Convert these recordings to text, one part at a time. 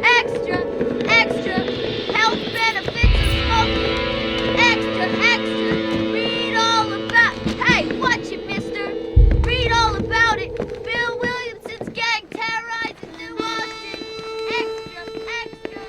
Extra! Extra! Health benefits of smoking! Extra! Extra! Read all about... Hey, watch it, mister! Read all about it! Bill Williamson's gang terrorizing New Austin! Extra! Extra!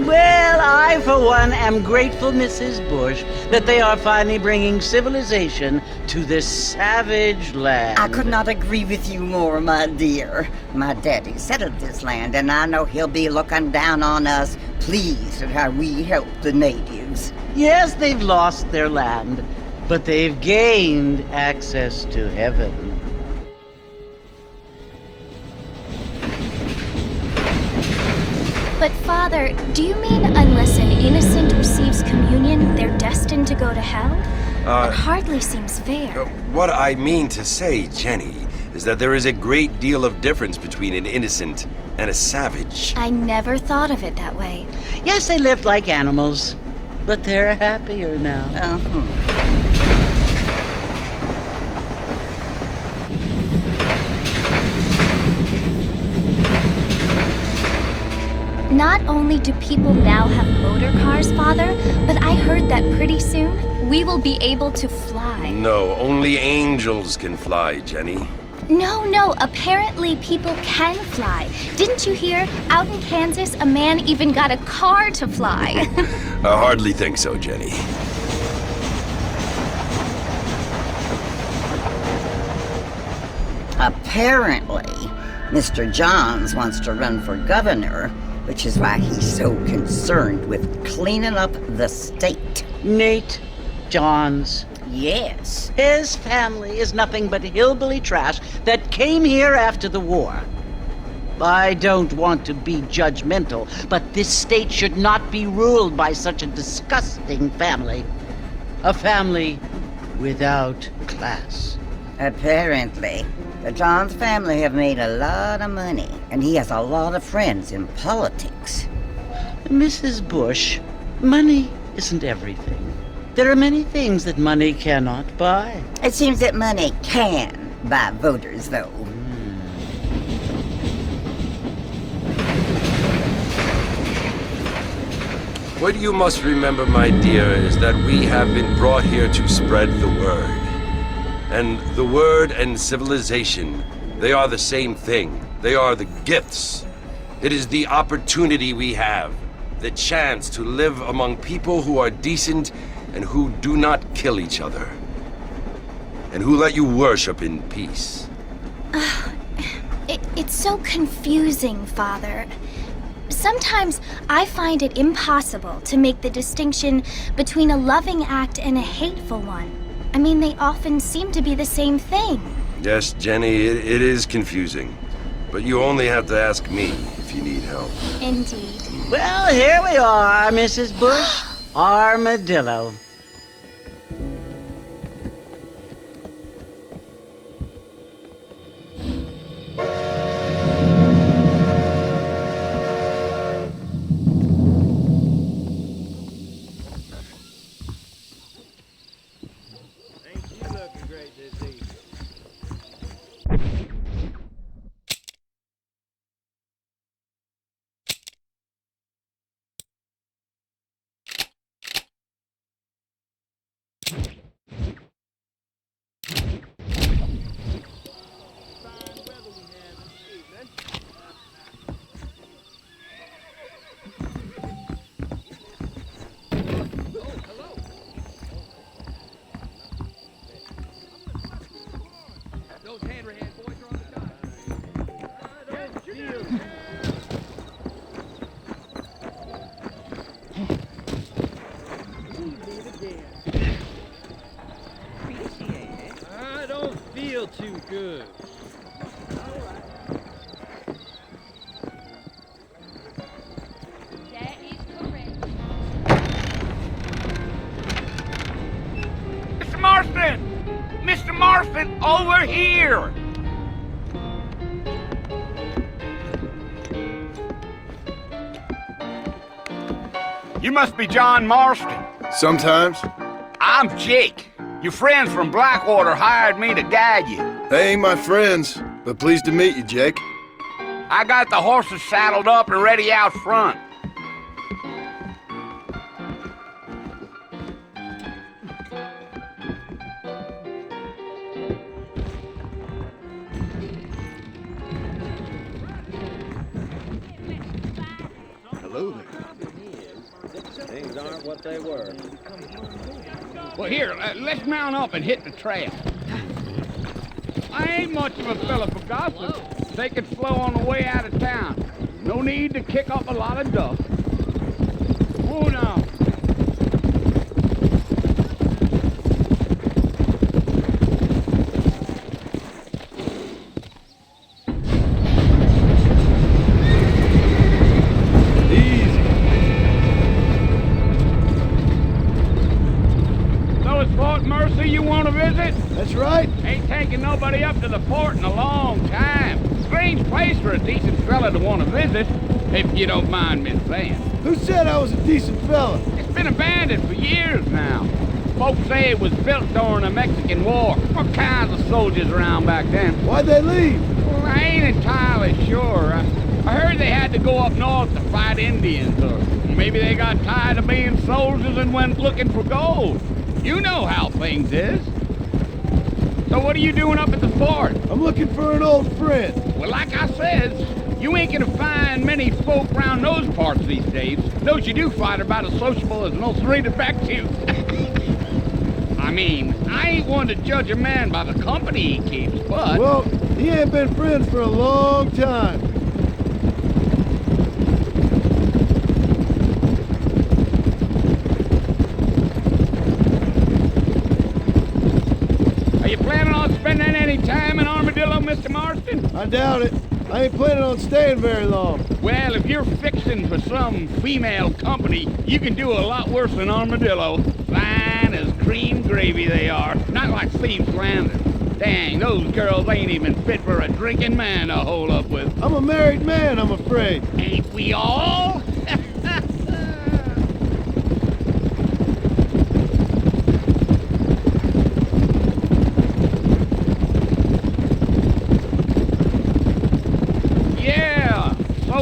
Well, I, for one, am grateful, Mrs. Bush, that they are finally bringing civilization to this savage land. I could not agree with you more, my dear. My daddy settled this land, and I know he'll be looking down on us, pleased at how we help the natives. Yes, they've lost their land, but they've gained access to heaven. But Father, do you mean unless an innocent receives communion, they're destined to go to hell? It hardly seems fair. What I mean to say, Jenny, is that there is a great deal of difference between an innocent and a savage. I never thought of it that way. Yes, they lived like animals, but they're happier now. Not only do people now have motor cars, Father, but I heard that pretty soon we will be able to fly. No, only angels can fly, Jenny. No, apparently people can fly. Didn't you hear? Out in Kansas, a man even got a car to fly. I hardly think so, Jenny. Apparently, Mr. Johns wants to run for governor, which is why he's so concerned with cleaning up the state. Nate Johns. Yes. His family is nothing but hillbilly trash that came here after the war. I don't want to be judgmental, but this state should not be ruled by such a disgusting family. A family without class. Apparently, the Johns family have made a lot of money, and he has a lot of friends in politics. Mrs. Bush, money isn't everything. There are many things that money cannot buy. It seems that money can buy voters, though. What you must remember, my dear, is that we have been brought here to spread the word. And the word and civilization, they are the same thing. They are the gifts. It is the opportunity we have, the chance to live among people who are decent and who do not kill each other, and who let you worship in peace. It's so confusing, Father. Sometimes I find it impossible to make the distinction between a loving act and a hateful one. I mean, they often seem to be the same thing. Yes, Jenny, it is confusing. But you only have to ask me if you need help. Indeed. Well, here we are, Mrs. Bush. Armadillo. I don't feel too good. That is correct. Mr. Marston! Mr. Marston, over here! You must be John Marston. Sometimes. I'm Jake. Your friends from Blackwater hired me to guide you. They ain't my friends, but pleased to meet you, Jake. I got the horses saddled up and ready out front. Hello there. Things aren't what they were. Well, here, let's mount up and hit the trail. I ain't much of a fella for gossip. Take it slow on the way out of town. No need to kick up a lot of dust. Whoa now. Mercy you want to visit? That's right. Ain't taking nobody up to the fort in a long time. Strange place for a decent fella to want to visit, if you don't mind me saying. Who said I was a decent fella? It's been abandoned for years now. Folks say it was built during the Mexican War. What kinds of soldiers around back then? Why'd they leave? Well, I ain't entirely sure. I heard they had to go up north to fight Indians, or maybe they got tired of being soldiers and went looking for gold. You know how things is. So what are you doing up at the fort? I'm looking for an old friend. Well, like I says, you ain't gonna find many folk around those parts these days. Those you do find are about as sociable as an ulcerated back tooth. I mean, I ain't one to judge a man by the company he keeps, but... Well, he ain't been friends for a long time. Spending any time in Armadillo, Mr. Marston? I doubt it. I ain't planning on staying very long. Well, if you're fixing for some female company, you can do a lot worse than Armadillo. Fine as cream gravy they are. Not like Steve's Landing. Dang, those girls ain't even fit for a drinking man to hole up with. I'm a married man, I'm afraid. Ain't we all?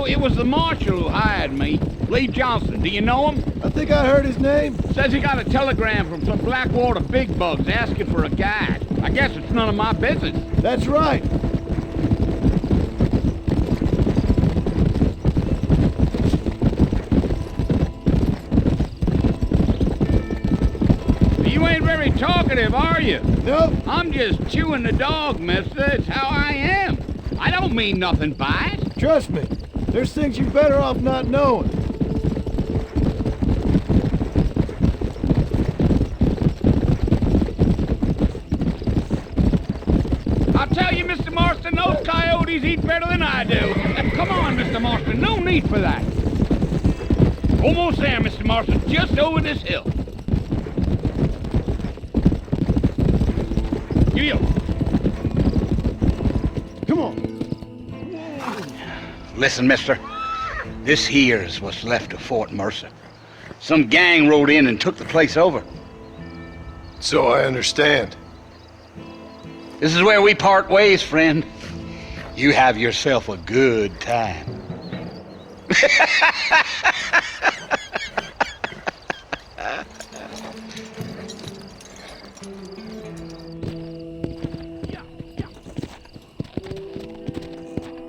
It was the marshal who hired me, Lee Johnson. Do you know him? I think I heard his name. Says he got a telegram from some Blackwater big bugs asking for a guide. I guess it's none of my business. That's right. You ain't very talkative, are you? Nope. I'm just chewing the dog, mister. It's how I am. I don't mean nothing by it. Trust me. There's things you're better off not knowing. I'll tell you, Mr. Marston, those coyotes eat better than I do. Come on, Mr. Marston, no need for that. Almost there, Mr. Marshall. Just over this hill. Giddy up. Come on. Listen, mister. This here's what's left of Fort Mercer. Some gang rode in and took the place over. So I understand. This is where we part ways, friend. You have yourself a good time.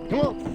Come on.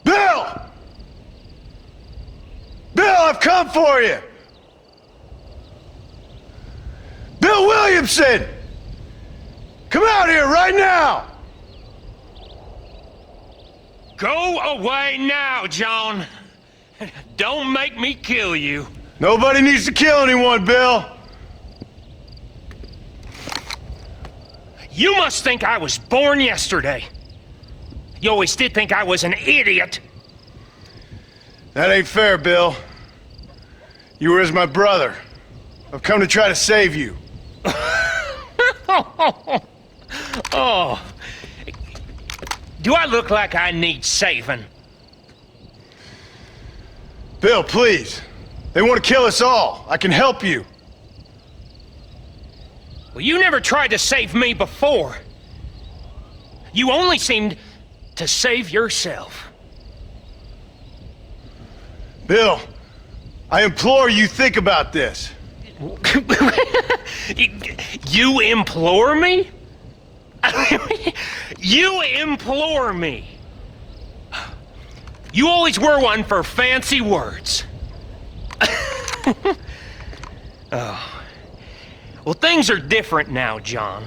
Bill! Bill, I've come for you! Bill Williamson! Come out here right now! Go away now, John. Don't make me kill you. Nobody needs to kill anyone, Bill. You must think I was born yesterday. You always did think I was an idiot. That ain't fair, Bill. You were as my brother. I've come to try to save you. Oh. Do I look like I need saving? Bill, please. They want to kill us all. I can help you. Well, you never tried to save me before. You only seemed to save yourself. Bill, I implore you think about this. You implore me? You implore me? You always were one for fancy words. Oh. Well, things are different now, John.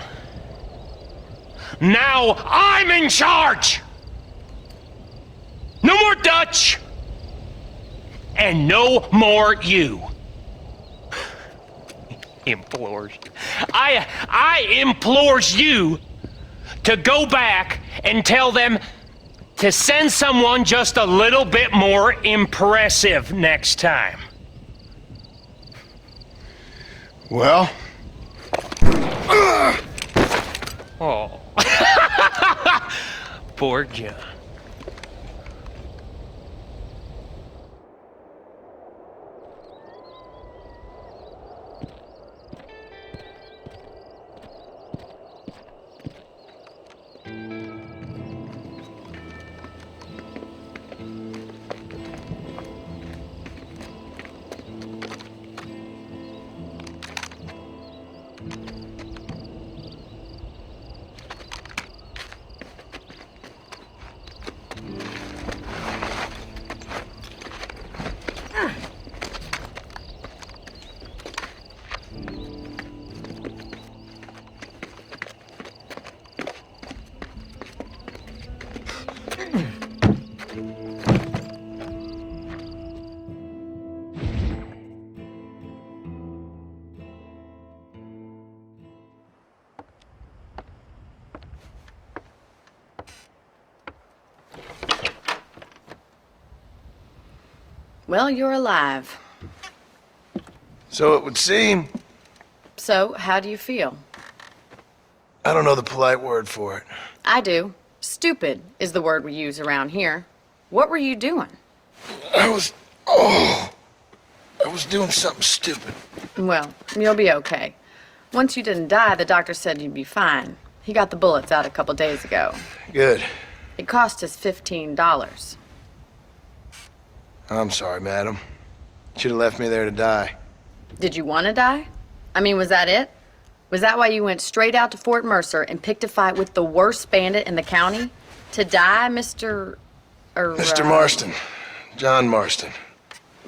Now I'm in charge! No more Dutch! And no more you. Implores. I implores you to go back and tell them to send someone just a little bit more impressive next time. Well? Oh. Poor John. Well, you're alive. So it would seem. So, how do you feel? I don't know the polite word for it. I do. Stupid is the word we use around here. What were you doing? I was doing something stupid. Well, you'll be okay. Once you didn't die, the doctor said you'd be fine. He got the bullets out a couple days ago. Good. It cost us $15. I'm sorry, madam. Should have left me there to die. Did you want to die? I mean, was that it? Was that why you went straight out to Fort Mercer and picked a fight with the worst bandit in the county? To die, Mr. Mr. Marston. John Marston.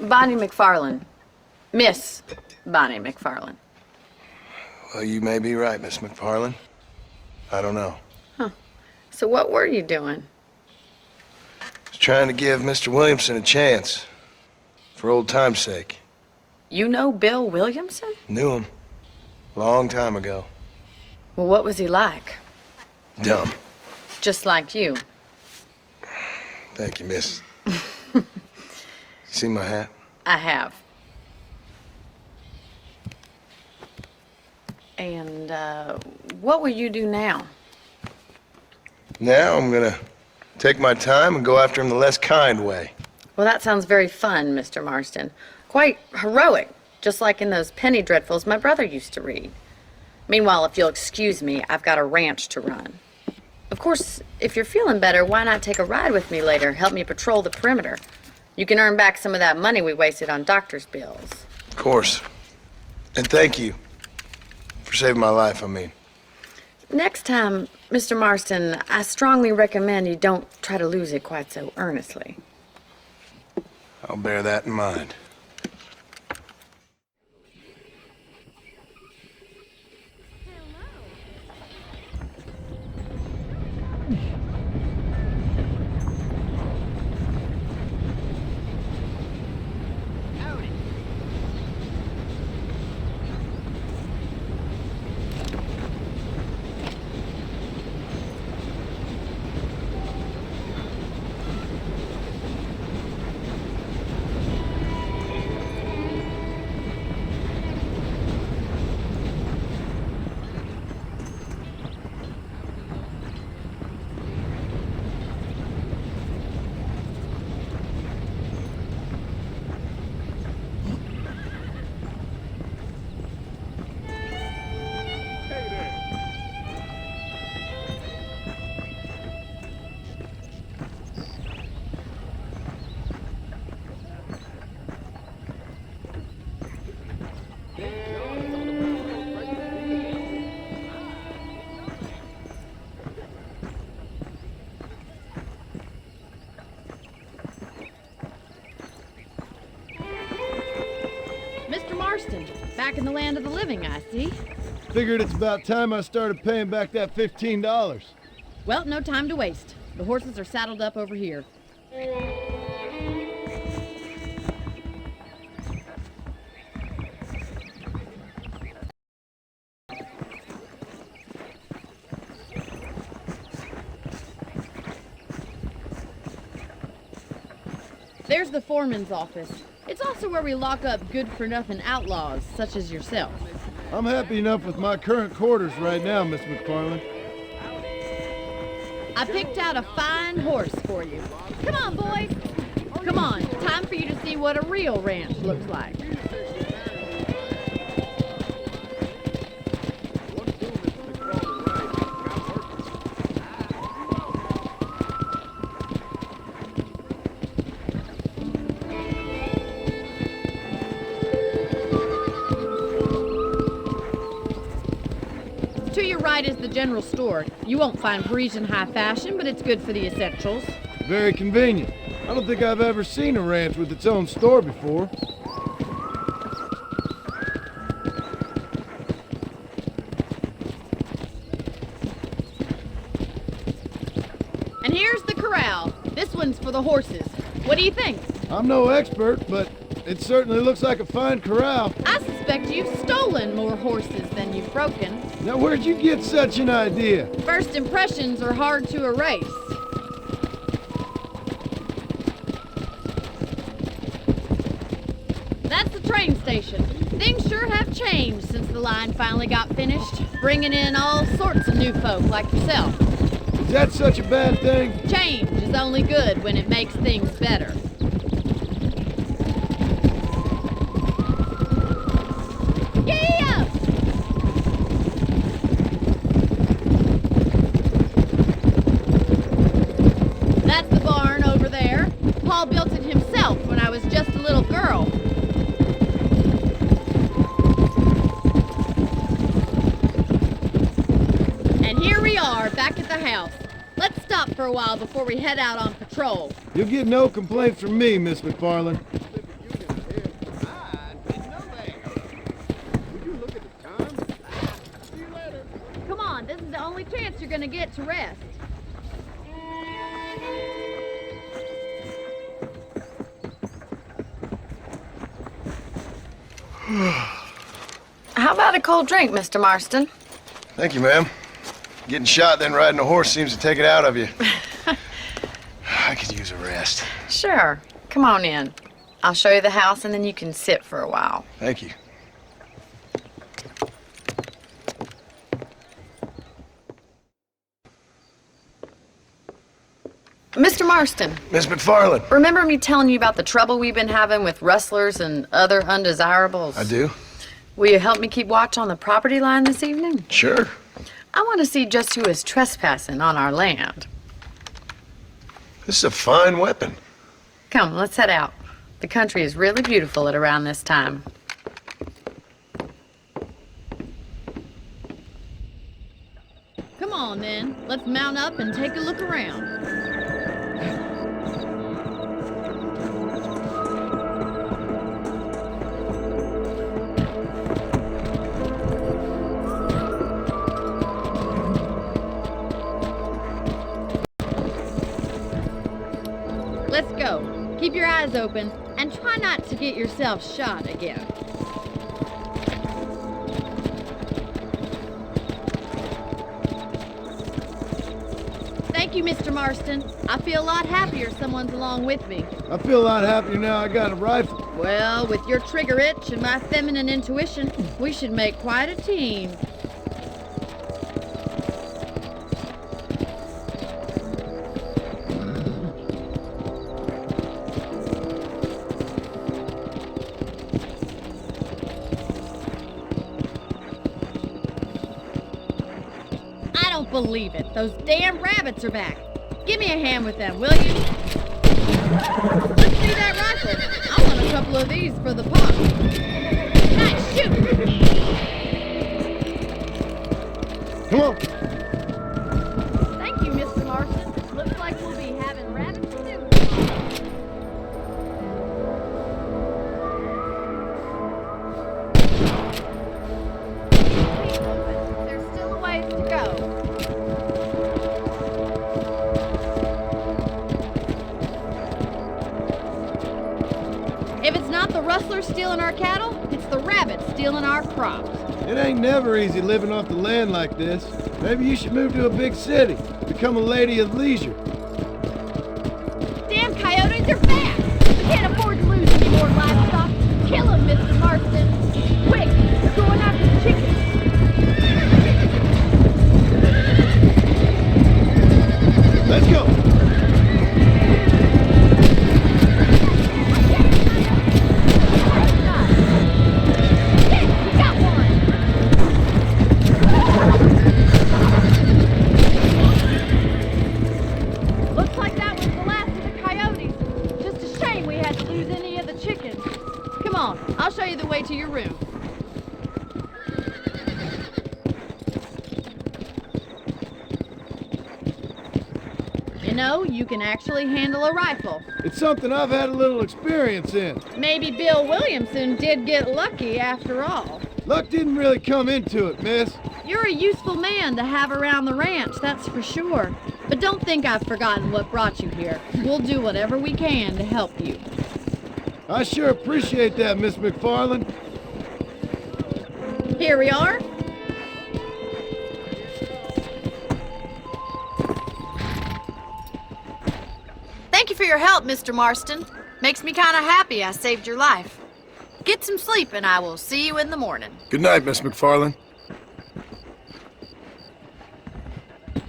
Bonnie McFarlane. Miss Bonnie McFarlane. Well, you may be right, Miss McFarlane. I don't know. Huh. So what were you doing? I was trying to give Mr. Williamson a chance. For old time's sake. You know Bill Williamson? Knew him. Long time ago. Well, what was he like? Dumb. Just like you. Thank you, miss. You see my hat? I have. And, what will you do now? Now I'm gonna take my time and go after him the less kind way. Well, that sounds very fun, Mr. Marston. Quite heroic, just like in those penny dreadfuls my brother used to read. Meanwhile, if you'll excuse me, I've got a ranch to run. Of course, if you're feeling better, why not take a ride with me later? Help me patrol the perimeter. You can earn back some of that money we wasted on doctor's bills. Of course. And thank you. For saving my life, I mean. Next time, Mr. Marston, I strongly recommend you don't try to lose it quite so earnestly. I'll bear that in mind. Back in the land of the living, I see. Figured it's about time I started paying back that $15. Well, no time to waste. The horses are saddled up over here. There's the foreman's office. It's also where we lock up good-for-nothing outlaws, such as yourself. I'm happy enough with my current quarters right now, Miss McFarlane. I picked out a fine horse for you. Come on, boys. Come on, time for you to see what a real ranch looks like. To your right is the general store. You won't find Parisian high fashion, but it's good for the essentials. Very convenient. I don't think I've ever seen a ranch with its own store before. And here's the corral. This one's for the horses. What do you think? I'm no expert, but it certainly looks like a fine corral. I suspect you've stolen more horses than you've broken. Now, where'd you get such an idea? First impressions are hard to erase. That's the train station. Things sure have changed since the line finally got finished, bringing in all sorts of new folk like yourself. Is that such a bad thing? Change is only good when it makes things better. That's the barn over there. Paul built it himself when I was just a little girl. And here we are, back at the house. let's stop for a while before we head out on patrol. You'll get no complaints from me, Miss McFarland. Come on, this is the only chance you're gonna get to rest. How about a cold drink, Mr. Marston? Thank you, ma'am. Getting shot, then riding a horse seems to take it out of you. I could use a rest. Sure. Come on in. I'll show you the house and then you can sit for a while. Thank you. Mr. Marston, Miss McFarland. remember me telling you about the trouble we've been having with rustlers and other undesirables? I do. Will you help me keep watch on the property line this evening? Sure. I want to see just who is trespassing on our land. This is a fine weapon. Come, let's head out. The country is really beautiful at around this time. Come on, then. Let's mount up and take a look around. Let's go. Keep your eyes open and try not to get yourself shot again. Thank you, Mr. Marston. I feel a lot happier someone's along with me. I feel a lot happier now I got a rifle. Well, with your trigger itch and my feminine intuition, we should make quite a team. I don't believe it. Those damn rabbits are back. Give me a hand with them, will you? Let's see that rifle. I want a couple of these for the pup. Nice shoot! Come on. Thank you, Mr. Marston. Looks like we'll be having rabbit stew. There's still a ways to go. If it's not the rustlers stealing our cattle, it's the rabbits stealing our crops. It ain't never easy living off the land like this. Maybe you should move to a big city. Become a lady of leisure. Damn coyotes are back! We can't afford to lose any more livestock. Kill them, Mr. Marston. Quick, we're going after the chickens. Let's go. Looks like that was the last of the coyotes. Just a shame we had to lose any of the chickens. Come on, I'll show you the way to your room. You know, you can actually handle a rifle. It's something I've had a little experience in. Maybe Bill Williamson did get lucky after all. Luck didn't really come into it, miss. You're a useful man to have around the ranch, that's for sure. But don't think I've forgotten what brought you here. We'll do whatever we can to help you. I sure appreciate that, Miss McFarland. Here we are. Thank you for your help, Mr. Marston. Makes me kind of happy I saved your life. Get some sleep and I will see you in the morning. Good night, Miss McFarland.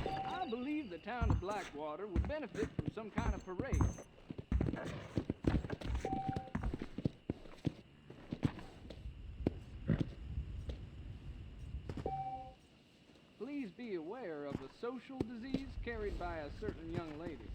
I believe the town of Blackwater would benefit from some kind of parade. Please be aware of a social disease carried by a certain young lady.